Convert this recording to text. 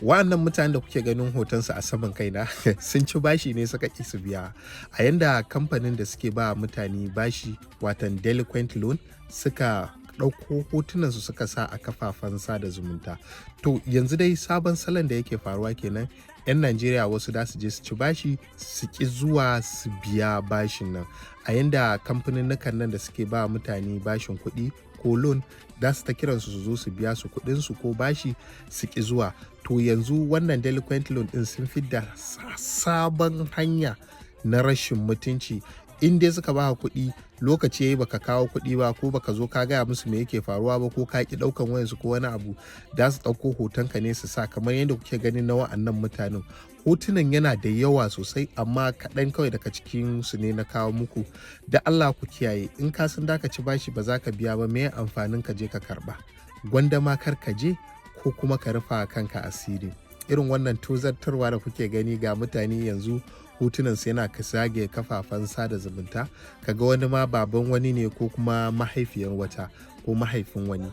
Wa'annan mutanen da kuke ganin hotonsu a saman kaina sun ci bashi ne suka ƙi su biya. A yanda kamfanin da suke ba mutane bashi watan delinquent loan suka ɗauko hotunansu suka sa a kafafen sada zumunta. To yanzu dai sabon salon da yake faruwa kenan 'yan Najeriya wasu da su je su ci bashi su ƙi zuwa su biya bashin nan. A yanda kamfaninnikan nan da suke ba mutane bashin kuɗi ko loan za su ta kiransu su zo su biya su kuɗinsu ko bashi su ƙi zuwa. To yanzu wannan delinquent loan ɗin sun fidda sabon hanya na rashin mutunci. In dai suka baka kuɗi lokaci yayi baka kawo kuɗi ba ko baka zo ka gaya musu me yake faruwa ba ko ka ki ɗaukan wayansu ko wani abu, za su ɗauko hotonka ne su sa kamar yadda kuke ganin na wa'annan mutanen. Hotunan yana da yawa sosai amma kaɗan kawai daga cikin su ne na kawo muku. Da Allah ku kiyaye, in ka san da ka ci bashi ba za ka biya ba, me amfanin ka je ka karɓa? Gwanda ma kar ka je ko kuma ka rufa kanka asiri. Irin wannan tozartarwa da kuke gani ga mutane yanzu hotunansu yana zage kafafen sada zumunta, kaga wani ma baban wani ne ko kuma mahaifiyar wata ko mahaifin wani.